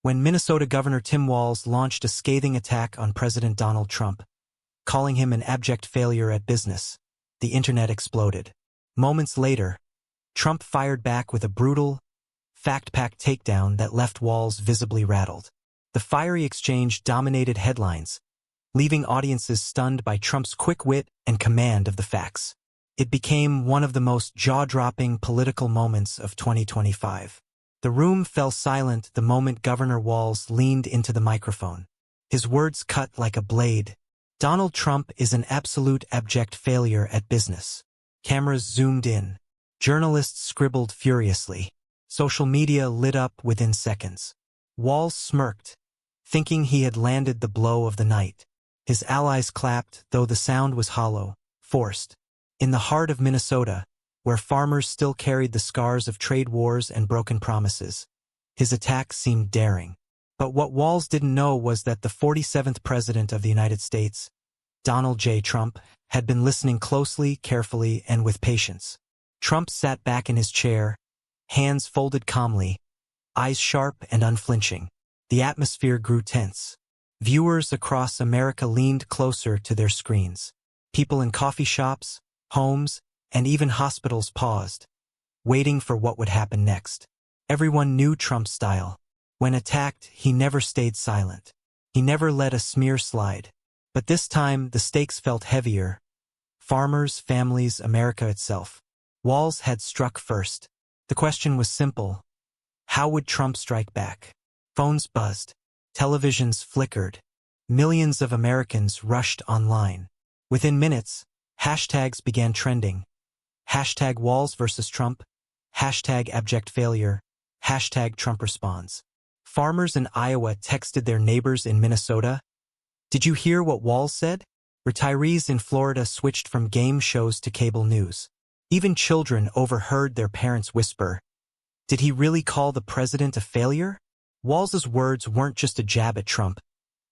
when Minnesota Governor Tim Walz launched a scathing attack on President Donald Trump, calling him an abject failure at business. The internet exploded. Moments later, Trump fired back with a brutal, fact-packed takedown that left Walz visibly rattled. The fiery exchange dominated headlines, leaving audiences stunned by Trump's quick wit and command of the facts. It became one of the most jaw-dropping political moments of 2025. The room fell silent the moment Governor Walz leaned into the microphone. His words cut like a blade. Donald Trump is an absolute abject failure at business. Cameras zoomed in. Journalists scribbled furiously. Social media lit up within seconds. Walz smirked, thinking he had landed the blow of the night. His allies clapped, though the sound was hollow, forced. In the heart of Minnesota, where farmers still carried the scars of trade wars and broken promises, his attack seemed daring. But what Walz didn't know was that the 47th President of the United States, Donald J. Trump, had been listening closely, carefully, and with patience. Trump sat back in his chair, hands folded calmly, eyes sharp and unflinching. The atmosphere grew tense. Viewers across America leaned closer to their screens. People in coffee shops, homes, and even hospitals paused, waiting for what would happen next. Everyone knew Trump's style. When attacked, he never stayed silent. He never let a smear slide. But this time, the stakes felt heavier. Farmers, families, America itself. Walz had struck first. The question was simple. How would Trump strike back? Phones buzzed. Televisions flickered. Millions of Americans rushed online. Within minutes, hashtags began trending. Hashtag Walz versus Trump. Hashtag abject failure. Hashtag Trump responds. Farmers in Iowa texted their neighbors in Minnesota. Did you hear what Walz said? Retirees in Florida switched from game shows to cable news. Even children overheard their parents whisper, "Did he really call the president a failure?" Walz's words weren't just a jab at Trump.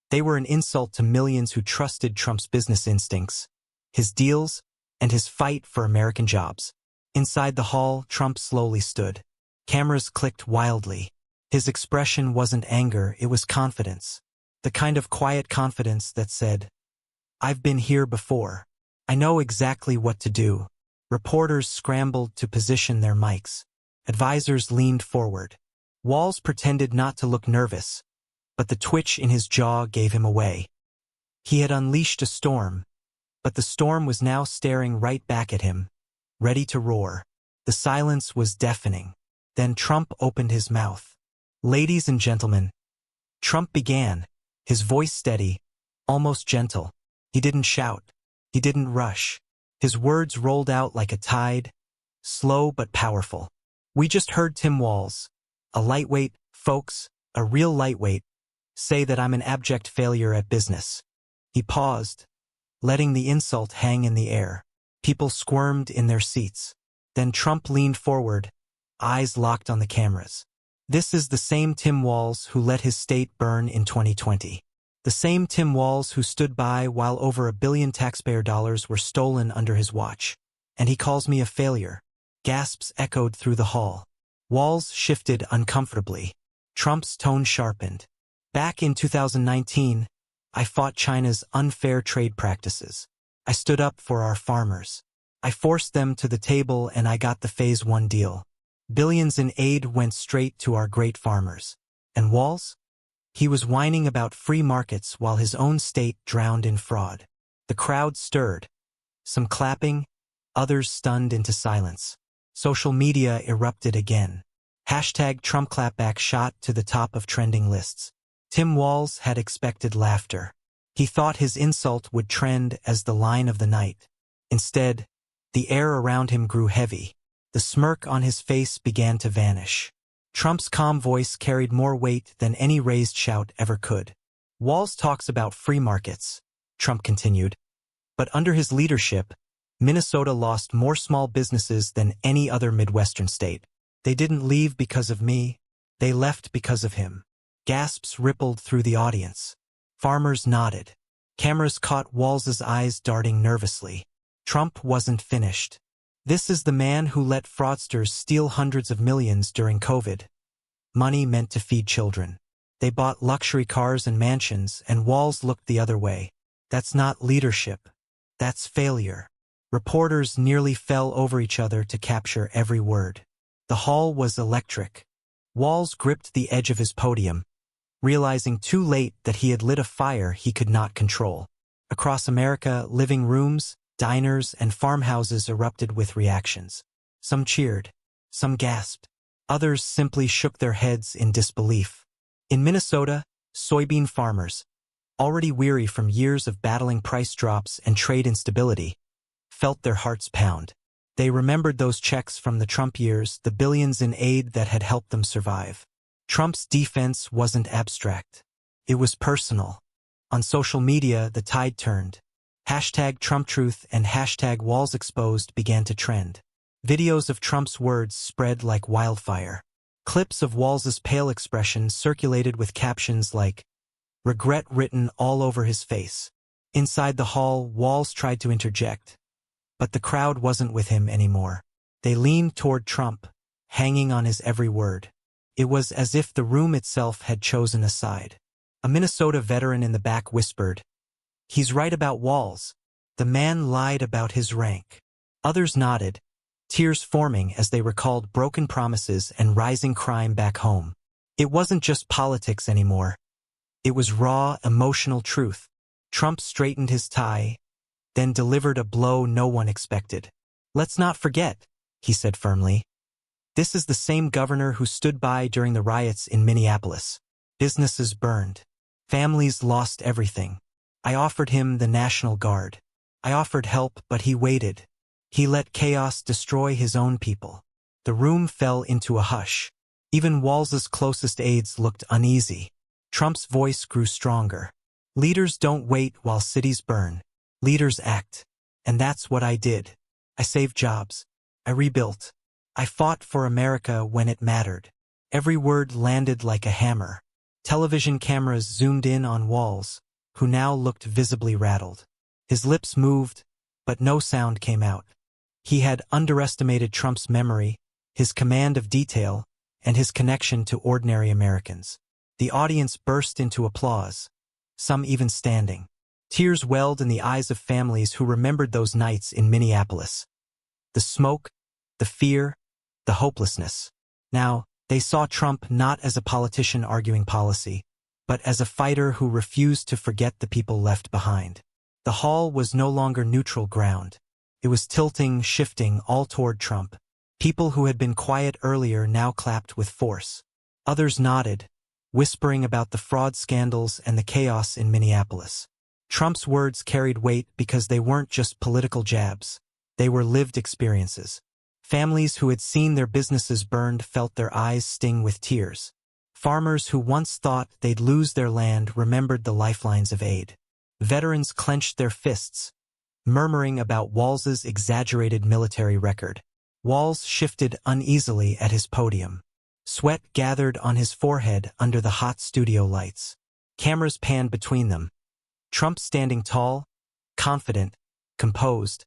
They were an insult to millions who trusted Trump's business instincts, his deals, and his fight for American jobs. Inside the hall, Trump slowly stood. Cameras clicked wildly. His expression wasn't anger, it was confidence. The kind of quiet confidence that said, "I've been here before. I know exactly what to do." Reporters scrambled to position their mics. Advisors leaned forward. Walz pretended not to look nervous, but the twitch in his jaw gave him away. He had unleashed a storm, but the storm was now staring right back at him, ready to roar. The silence was deafening. Then Trump opened his mouth. "Ladies and gentlemen," Trump began, his voice steady, almost gentle. He didn't shout. He didn't rush. His words rolled out like a tide, slow but powerful. "We just heard Tim Walz, a lightweight, folks, a real lightweight, say that I'm an abject failure at business." He paused, letting the insult hang in the air. People squirmed in their seats. Then Trump leaned forward, eyes locked on the cameras. This is the same Tim Walz who let his state burn in 2020. The same Tim Walz who stood by while over $1 billion taxpayer dollars were stolen under his watch. "And he calls me a failure." Gasps echoed through the hall. Walz shifted uncomfortably. Trump's tone sharpened. "Back in 2019, I fought China's unfair trade practices. I stood up for our farmers. I forced them to the table and I got the Phase 1 deal. Billions in aid went straight to our great farmers. And Walz? He was whining about free markets while his own state drowned in fraud." The crowd stirred. Some clapping, others stunned into silence. Social media erupted again. Hashtag Trump clapback shot to the top of trending lists. Tim Walz had expected laughter. He thought his insult would trend as the line of the night. Instead, the air around him grew heavy. The smirk on his face began to vanish. Trump's calm voice carried more weight than any raised shout ever could. "Walz talks about free markets," Trump continued. "But under his leadership, Minnesota lost more small businesses than any other Midwestern state. They didn't leave because of me. They left because of him." Gasps rippled through the audience. Farmers nodded. Cameras caught Walz's eyes darting nervously. Trump wasn't finished. "This is the man who let fraudsters steal hundreds of millions during COVID. Money meant to feed children. They bought luxury cars and mansions, and Walz looked the other way. That's not leadership. That's failure. Reporters nearly fell over each other to capture every word. The hall was electric. Walz gripped the edge of his podium, realizing too late that he had lit a fire he could not control. Across America, living rooms, diners, and farmhouses erupted with reactions. Some cheered. Some gasped. Others simply shook their heads in disbelief. In Minnesota, soybean farmers, already weary from years of battling price drops and trade instability, felt their hearts pound. They remembered those checks from the Trump years, the billions in aid that had helped them survive. Trump's defense wasn't abstract. It was personal. On social media, the tide turned. #TrumpTruth and #WalzExposed began to trend. Videos of Trump's words spread like wildfire. Clips of Walz's pale expression circulated with captions like, "regret" written all over his face. Inside the hall, Walz tried to interject. But the crowd wasn't with him anymore. They leaned toward Trump, hanging on his every word. It was as if the room itself had chosen a side. A Minnesota veteran in the back whispered, "He's right about Walz. The man lied about his rank." Others nodded, tears forming as they recalled broken promises and rising crime back home. It wasn't just politics anymore. It was raw, emotional truth. Trump straightened his tie, then delivered a blow no one expected. "Let's not forget," he said firmly. "This is the same governor who stood by during the riots in Minneapolis. Businesses burned. Families lost everything. I offered him the National Guard. I offered help, but he waited. He let chaos destroy his own people." The room fell into a hush. Even Walz's closest aides looked uneasy. Trump's voice grew stronger. "Leaders don't wait while cities burn. Leaders act. And that's what I did. I saved jobs. I rebuilt. I fought for America when it mattered." Every word landed like a hammer. Television cameras zoomed in on Walz, who now looked visibly rattled. His lips moved, but no sound came out. He had underestimated Trump's memory, his command of detail, and his connection to ordinary Americans. The audience burst into applause, some even standing. Tears welled in the eyes of families who remembered those nights in Minneapolis. The smoke, the fear, the hopelessness. Now, they saw Trump not as a politician arguing policy, but as a fighter who refused to forget the people left behind. The hall was no longer neutral ground. It was tilting, shifting, all toward Trump. People who had been quiet earlier now clapped with force. Others nodded, whispering about the fraud scandals and the chaos in Minneapolis. Trump's words carried weight because they weren't just political jabs. They were lived experiences. Families who had seen their businesses burned felt their eyes sting with tears. Farmers who once thought they'd lose their land remembered the lifelines of aid. Veterans clenched their fists, murmuring about Walz's exaggerated military record. Walz shifted uneasily at his podium. Sweat gathered on his forehead under the hot studio lights. Cameras panned between them. Trump standing tall, confident, composed.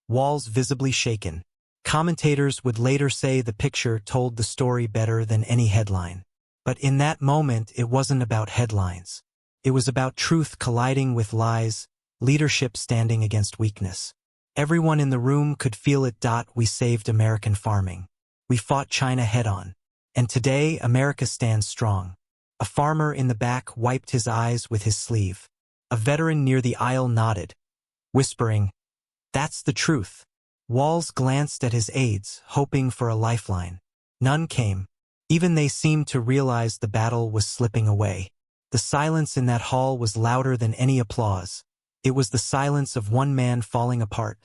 Walz visibly shaken. Commentators would later say the picture told the story better than any headline. But in that moment, it wasn't about headlines. It was about truth colliding with lies, leadership standing against weakness. Everyone in the room could feel it. We saved American farming. We fought China head-on. And today, America stands strong. A farmer in the back wiped his eyes with his sleeve. A veteran near the aisle nodded, whispering, "That's the truth." Walz glanced at his aides, hoping for a lifeline. None came. Even they seemed to realize the battle was slipping away. The silence in that hall was louder than any applause. It was the silence of one man falling apart,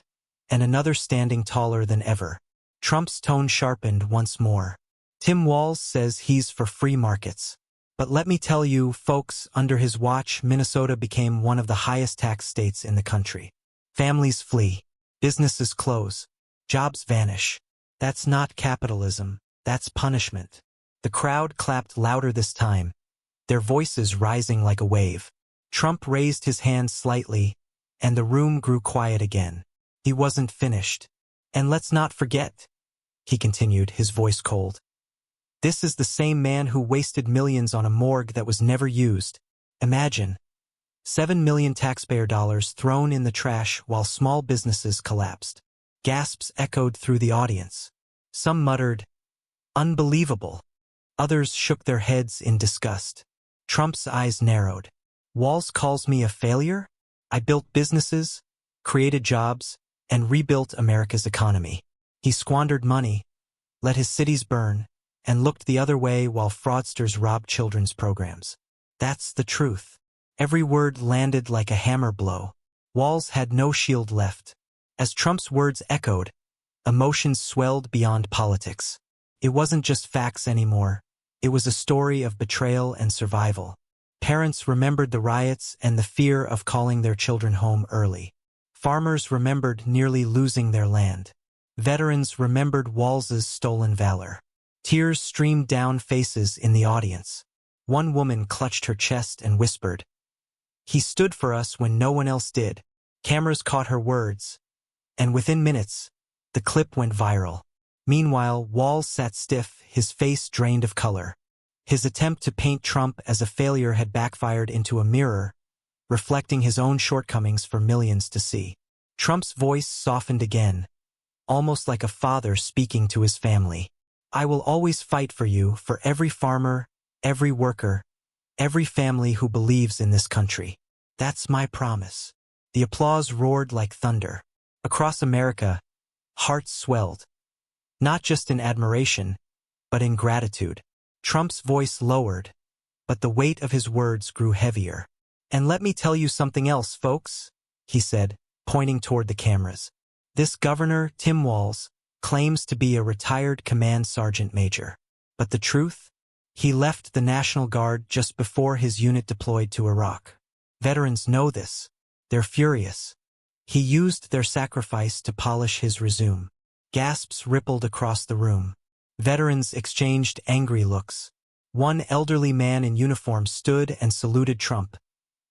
and another standing taller than ever. Trump's tone sharpened once more. "Tim Walz says he's for free markets. But let me tell you, folks, under his watch, Minnesota became one of the highest tax states in the country. Families flee. Businesses close. Jobs vanish. That's not capitalism. That's punishment." The crowd clapped louder this time, their voices rising like a wave. Trump raised his hand slightly, and the room grew quiet again. He wasn't finished. "And let's not forget," he continued, his voice cold, This is the same man who wasted millions on a morgue that was never used. Imagine. 7 million taxpayer dollars thrown in the trash while small businesses collapsed. Gasps echoed through the audience. Some muttered, "Unbelievable." Others shook their heads in disgust. Trump's eyes narrowed. Walz calls me a failure? I built businesses, created jobs, and rebuilt America's economy. He squandered money, let his cities burn, and looked the other way while fraudsters robbed children's programs. That's the truth. Every word landed like a hammer blow. Walz had no shield left. As Trump's words echoed, emotions swelled beyond politics. It wasn't just facts anymore. It was a story of betrayal and survival. Parents remembered the riots and the fear of calling their children home early. Farmers remembered nearly losing their land. Veterans remembered Walz's stolen valor. Tears streamed down faces in the audience. One woman clutched her chest and whispered, "He stood for us when no one else did." Cameras caught her words, and within minutes, the clip went viral. Meanwhile, Walz sat stiff, his face drained of color. His attempt to paint Trump as a failure had backfired into a mirror, reflecting his own shortcomings for millions to see. Trump's voice softened again, almost like a father speaking to his family. "I will always fight for you, for every farmer, every worker, every family who believes in this country. That's my promise." The applause roared like thunder. Across America, hearts swelled, not just in admiration, but in gratitude. Trump's voice lowered, but the weight of his words grew heavier. "And let me tell you something else, folks," he said, pointing toward the cameras. "This Governor Tim Walz claims to be a retired command sergeant major. But the truth? He left the National Guard just before his unit deployed to Iraq. Veterans know this. They're furious. He used their sacrifice to polish his resume." Gasps rippled across the room. Veterans exchanged angry looks. One elderly man in uniform stood and saluted Trump,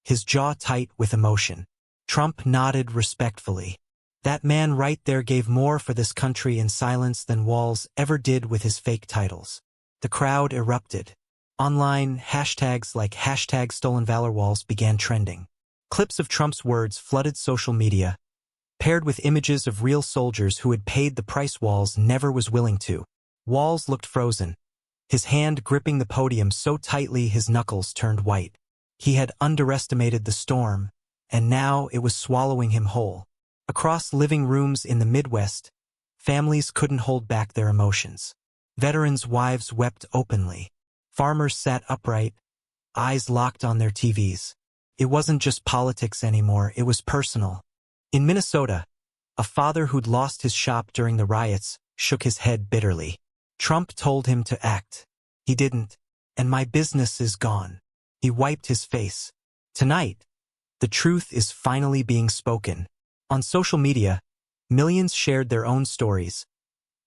his jaw tight with emotion. Trump nodded respectfully. That man right there gave more for this country in silence than Walz ever did with his fake titles. The crowd erupted. Online, hashtags like #StolenValorWalz began trending. Clips of Trump's words flooded social media, paired with images of real soldiers who had paid the price Walz never was willing to. Walz looked frozen, his hand gripping the podium so tightly his knuckles turned white. He had underestimated the storm, and now it was swallowing him whole. Across living rooms in the Midwest, families couldn't hold back their emotions. Veterans' wives wept openly. Farmers sat upright, eyes locked on their TVs. It wasn't just politics anymore, it was personal. In Minnesota, a father who'd lost his shop during the riots shook his head bitterly. Trump told him to act. He didn't, and my business is gone. He wiped his face. Tonight, the truth is finally being spoken. On social media, millions shared their own stories.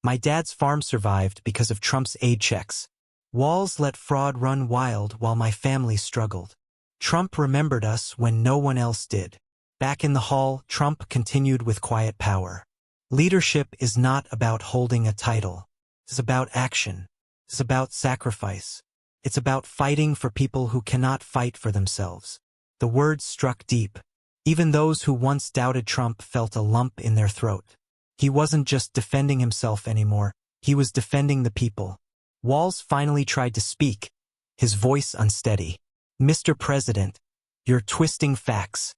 "My dad's farm survived because of Trump's aid checks. Walz let fraud run wild while my family struggled. Trump remembered us when no one else did." Back in the hall, Trump continued with quiet power. "Leadership is not about holding a title. It's about action. It's about sacrifice. It's about fighting for people who cannot fight for themselves." The words struck deep. Even those who once doubted Trump felt a lump in their throat. He wasn't just defending himself anymore, he was defending the people. Walz finally tried to speak, his voice unsteady. "Mr. President, you're twisting facts."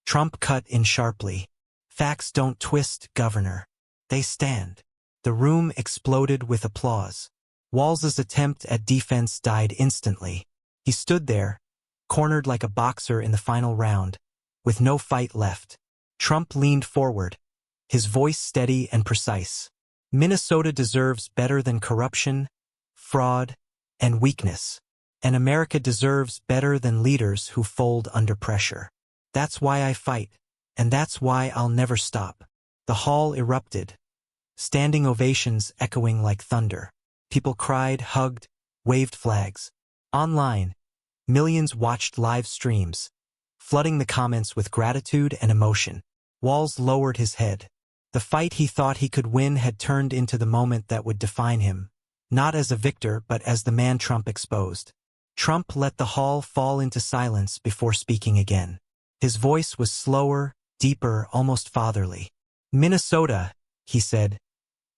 Trump cut in sharply. "Facts don't twist, Governor. They stand." The room exploded with applause. Walz's attempt at defense died instantly. He stood there, cornered like a boxer in the final round, with no fight left. Trump leaned forward, his voice steady and precise. "Minnesota deserves better than corruption, fraud, and weakness. And America deserves better than leaders who fold under pressure. That's why I fight, and that's why I'll never stop." The hall erupted, standing ovations echoing like thunder. People cried, hugged, waved flags. Online, millions watched live streams, flooding the comments with gratitude and emotion. Walz lowered his head. The fight he thought he could win had turned into the moment that would define him. not as a victor but as the man Trump exposed. Trump let the hall fall into silence before speaking again. His voice was slower, deeper, almost fatherly. "Minnesota," he said,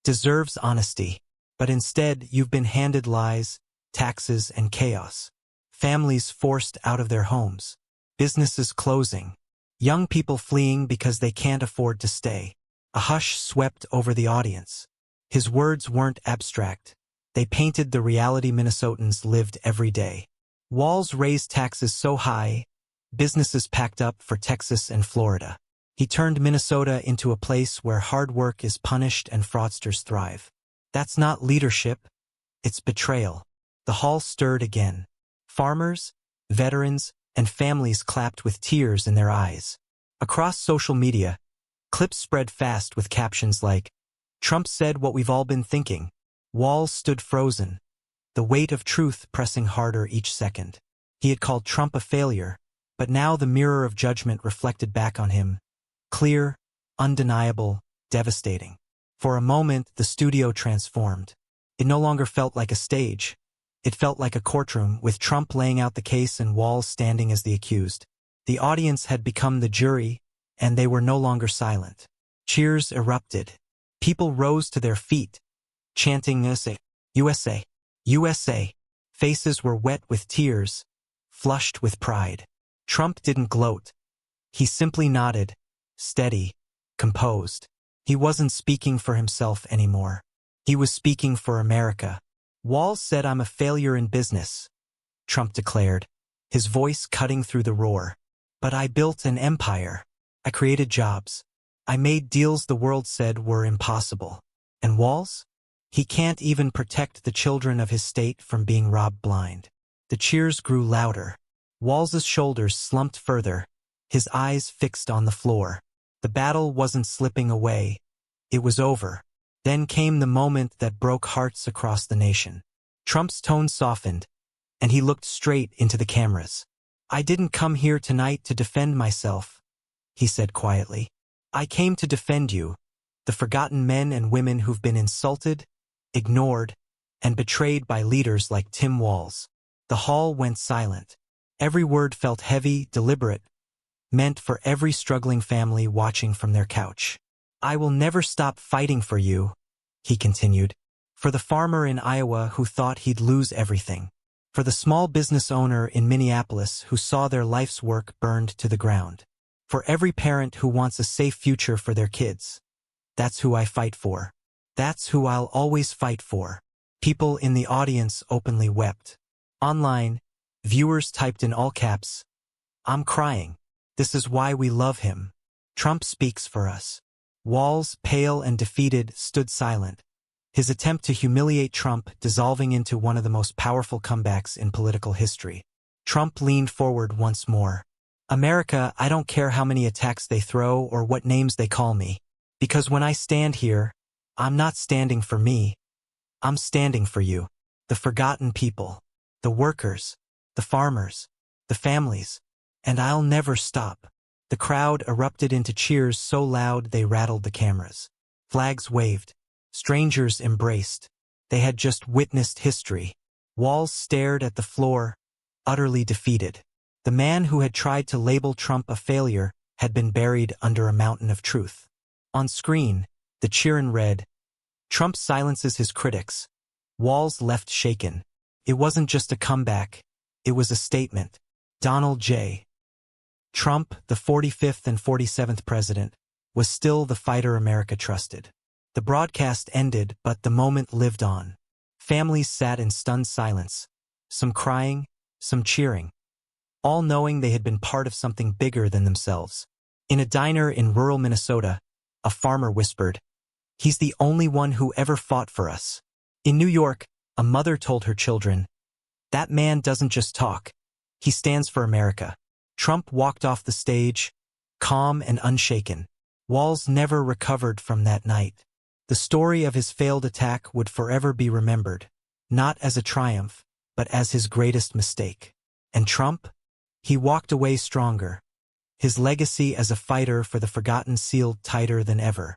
"deserves honesty. But instead, you've been handed lies, taxes, and chaos. Families forced out of their homes. Businesses closing. Young people fleeing because they can't afford to stay." A hush swept over the audience. His words weren't abstract. They painted the reality Minnesotans lived every day. Walz raised taxes so high, businesses packed up for Texas and Florida. He turned Minnesota into a place where hard work is punished and fraudsters thrive. That's not leadership, it's betrayal. The hall stirred again. Farmers, veterans, and families clapped with tears in their eyes. Across social media, clips spread fast with captions like, "Trump said what we've all been thinking." Walz stood frozen, the weight of truth pressing harder each second. He had called Trump a failure, but now the mirror of judgment reflected back on him. Clear, undeniable, devastating. For a moment, the studio transformed. It no longer felt like a stage. It felt like a courtroom, with Trump laying out the case and Walz standing as the accused. The audience had become the jury, and they were no longer silent. Cheers erupted. People rose to their feet, chanting USA, USA, USA. Faces were wet with tears, flushed with pride. Trump didn't gloat. He simply nodded, steady, composed. He wasn't speaking for himself anymore. He was speaking for America. "Walz said I'm a failure in business," Trump declared, his voice cutting through the roar. "But I built an empire. I created jobs. I made deals the world said were impossible. And Walz? He can't even protect the children of his state from being robbed blind." The cheers grew louder. Walz's shoulders slumped further, his eyes fixed on the floor. The battle wasn't slipping away. It was over. Then came the moment that broke hearts across the nation. Trump's tone softened, and he looked straight into the cameras. "I didn't come here tonight to defend myself," he said quietly. "I came to defend you, the forgotten men and women who've been insulted, ignored, and betrayed by leaders like Tim Walz." The hall went silent. Every word felt heavy, deliberate, meant for every struggling family watching from their couch. "I will never stop fighting for you," he continued. "For the farmer in Iowa who thought he'd lose everything. For the small business owner in Minneapolis who saw their life's work burned to the ground. For every parent who wants a safe future for their kids. That's who I fight for. That's who I'll always fight for." People in the audience openly wept. Online, viewers typed in all caps, "I'm crying. This is why we love him. Trump speaks for us." Walz, pale and defeated, stood silent, his attempt to humiliate Trump dissolving into one of the most powerful comebacks in political history. Trump leaned forward once more. "America, I don't care how many attacks they throw or what names they call me. Because when I stand here, I'm not standing for me. I'm standing for you. The forgotten people. The workers. The farmers. The families. And I'll never stop." The crowd erupted into cheers so loud they rattled the cameras. Flags waved. Strangers embraced. They had just witnessed history. Walz stared at the floor, utterly defeated. The man who had tried to label Trump a failure had been buried under a mountain of truth. On screen, the cheerin read, "Trump silences his critics." Walz left shaken. It wasn't just a comeback. It was a statement. Donald J. Trump, the 45th and 47th president, was still the fighter America trusted. The broadcast ended, but the moment lived on. Families sat in stunned silence, some crying, some cheering, all knowing they had been part of something bigger than themselves. In a diner in rural Minnesota, a farmer whispered, "He's the only one who ever fought for us." In New York, a mother told her children, "That man doesn't just talk. He stands for America." Trump walked off the stage, calm and unshaken. Walz never recovered from that night. The story of his failed attack would forever be remembered, not as a triumph, but as his greatest mistake. And Trump? He walked away stronger. His legacy as a fighter for the forgotten sealed tighter than ever.